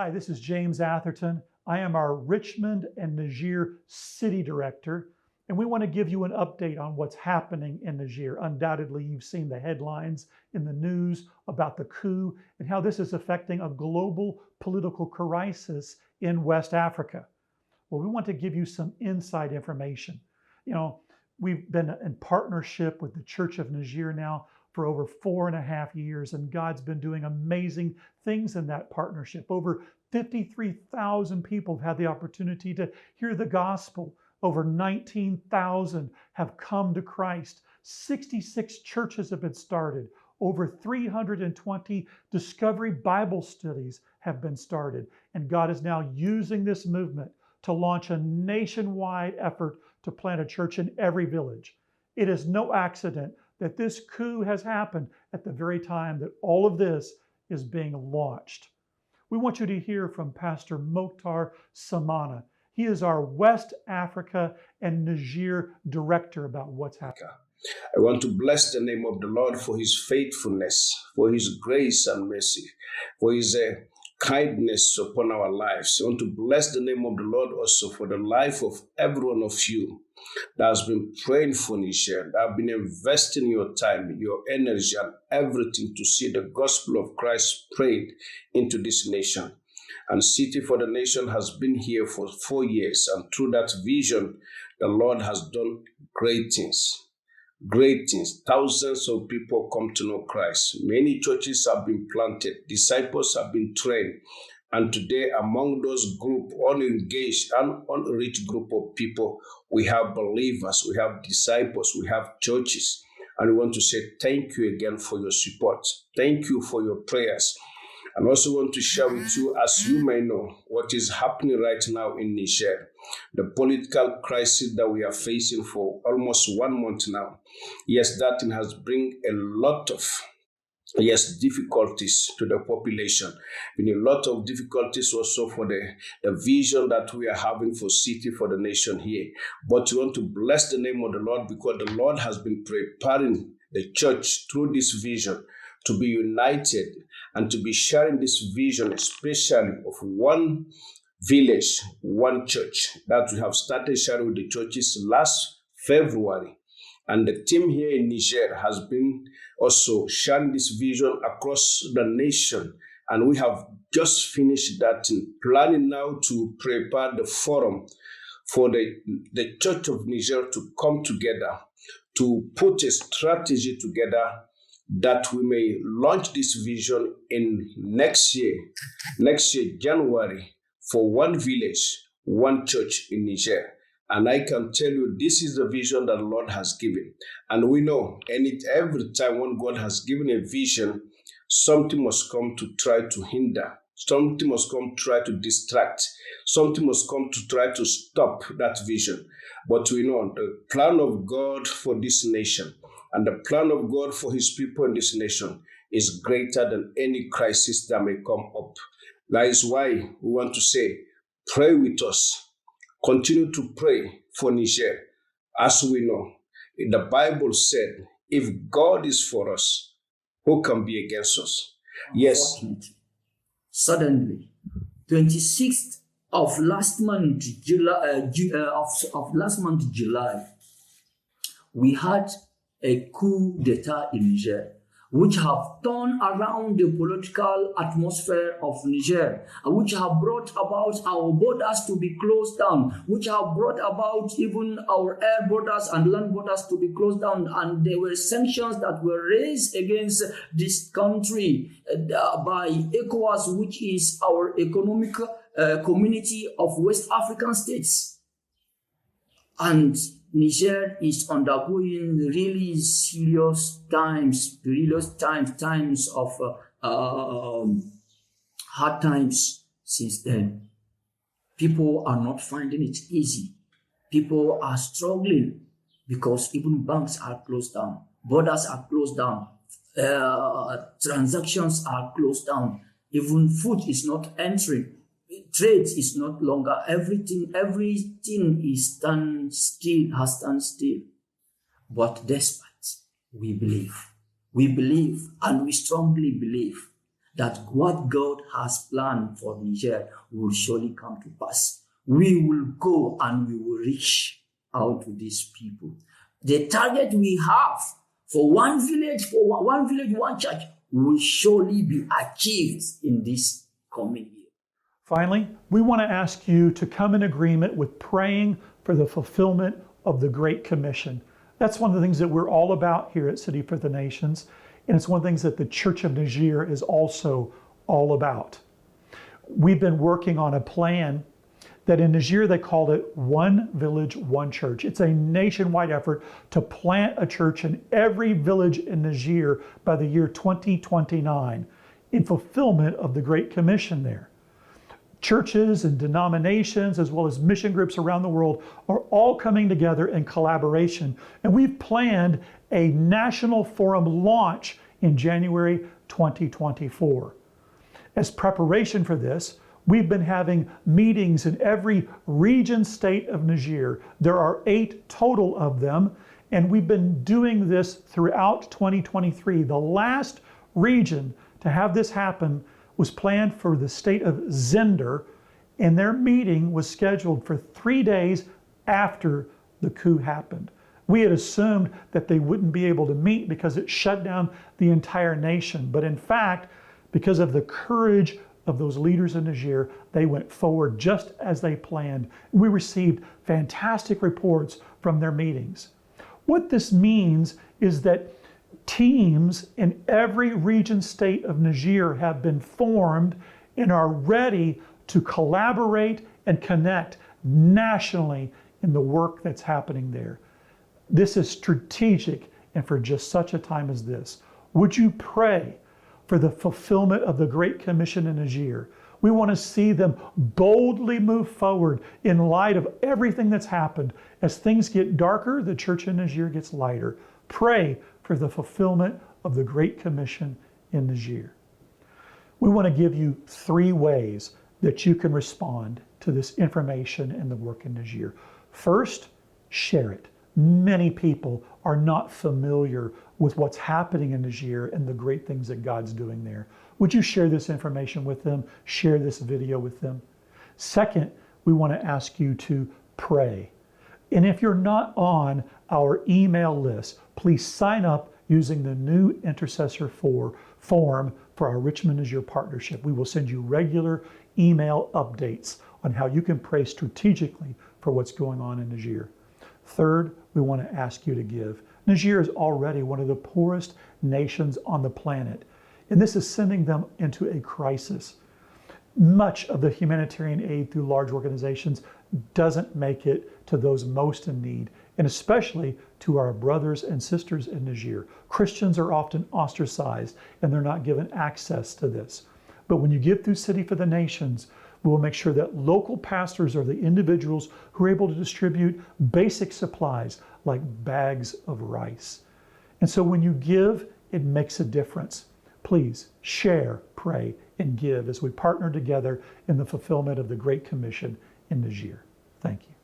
Hi, this is James Atherton. I am our Richmond and Niger City Director, and we want to give you an update on what's happening in Niger. Undoubtedly, you've seen the headlines in the news about the coup and how this is affecting a global political crisis in West Africa. Well, we want to give you some inside information. We've been in partnership with the Church of Niger now for over 4.5 years, and God's been doing amazing things in that partnership. Over 53,000 people have had the opportunity to hear the gospel. Over 19,000 have come to Christ. 66 churches have been started. Over 320 Discovery Bible studies have been started. And God is now using this movement to launch a nationwide effort to plant a church in every village. It is no accident that this coup has happened at the very time that all of this is being launched. We want you to hear from Pastor Moctar Soumana. He is our West Africa and Niger Director about what's happening. I want to bless the name of the Lord for his faithfulness, for his grace and mercy, for his kindness upon our lives. I want to bless the name of the Lord also for the life of every one of you that has been praying for Niger, that have been investing your time, your energy, and everything to see the gospel of Christ prayed into this nation. And City for the Nation has been here for 4 years, and through that vision, the Lord has done great things. Great things. Thousands of people come to know Christ. Many churches have been planted. Disciples have been trained. And today, among those group, unengaged and unreached group of people, we have believers, we have disciples, we have churches. And we want to say thank you again for your support. Thank you for your prayers. And also want to share with you, as you may know, what is happening right now in Niger. The political crisis that we are facing for almost 1 month now. Yes, that thing has bring a lot of difficulties to the population. And a lot of difficulties also for the vision that we are having for City for the Nation here. But we want to bless the name of the Lord because the Lord has been preparing the church through this vision to be united and to be sharing this vision, especially of one village, one church that we have started sharing with the churches last February. And the team here in Niger has been also sharing this vision across the nation. And we have just finished that, planning now to prepare the forum for the Church of Niger to come together, to put a strategy together that we may launch this vision in next year, January, for one village, one church in Niger. And I can tell you, this is the vision that the Lord has given. And we know, every time when God has given a vision, something must come to try to hinder. Something must come to try to distract. Something must come to try to stop that vision. But we know the plan of God for this nation and the plan of God for his people in this nation is greater than any crisis that may come up. That is why we want to say, pray with us. Continue to pray for Niger. As we know, the Bible said, if God is for us, who can be against us? Yes. Suddenly, 26th of last month, July, we had a coup d'etat in Niger, which have turned around the political atmosphere of Niger, which have brought about our borders to be closed down, which have brought about even our air borders and land borders to be closed down. And there were sanctions that were raised against this country by ECOWAS, which is our economic community of West African states. And Niger is undergoing really serious times of hard times since then. People are not finding it easy. People are struggling because even banks are closed down, borders are closed down, transactions are closed down, even food is not entering. Trade is not longer, everything is has stand still. But despite, we believe and we strongly believe that what God has planned for Niger will surely come to pass. We will go and we will reach out to these people. The target we have for one village, one church, will surely be achieved in this coming year. Finally, we want to ask you to come in agreement with praying for the fulfillment of the Great Commission. That's one of the things that we're all about here at City for the Nations, and it's one of the things that the Church of Niger is also all about. We've been working on a plan that in Niger they called it One Village, One Church. It's a nationwide effort to plant a church in every village in Niger by the year 2029 in fulfillment of the Great Commission there. Churches and denominations, as well as mission groups around the world, are all coming together in collaboration. And we've planned a national forum launch in January 2024. As preparation for this, we've been having meetings in every region state of Niger. There are 8 total of them, and we've been doing this throughout 2023. The last region to have this happen was planned for the state of Zinder, and their meeting was scheduled for 3 days after the coup happened. We had assumed that they wouldn't be able to meet because it shut down the entire nation. But in fact, because of the courage of those leaders in Niger, they went forward just as they planned. We received fantastic reports from their meetings. What this means is that teams in every region state of Niger have been formed and are ready to collaborate and connect nationally in the work that's happening there. This is strategic and for just such a time as this. Would you pray for the fulfillment of the Great Commission in Niger? We want to see them boldly move forward in light of everything that's happened. As things get darker, the church in Niger gets lighter. Pray for the fulfillment of the Great Commission in Niger. We want to give you 3 ways that you can respond to this information and the work in Niger. First, share it. Many people are not familiar with what's happening in Niger and the great things that God's doing there. Would you share this information with them? Share this video with them? Second, we want to ask you to pray. And if you're not on our email list, please sign up using the new intercessor form for our Richmond Niger partnership. We will send you regular email updates on how you can pray strategically for what's going on in Niger. Third, we want to ask you to give. Niger is already one of the poorest nations on the planet, and this is sending them into a crisis. Much of the humanitarian aid through large organizations doesn't make it to those most in need, and especially to our brothers and sisters in Niger. Christians are often ostracized and they're not given access to this. But when you give through City for the Nations, we will make sure that local pastors are the individuals who are able to distribute basic supplies like bags of rice. And so when you give, it makes a difference. Please share, pray, and give as we partner together in the fulfillment of the Great Commission in Niger. Thank you.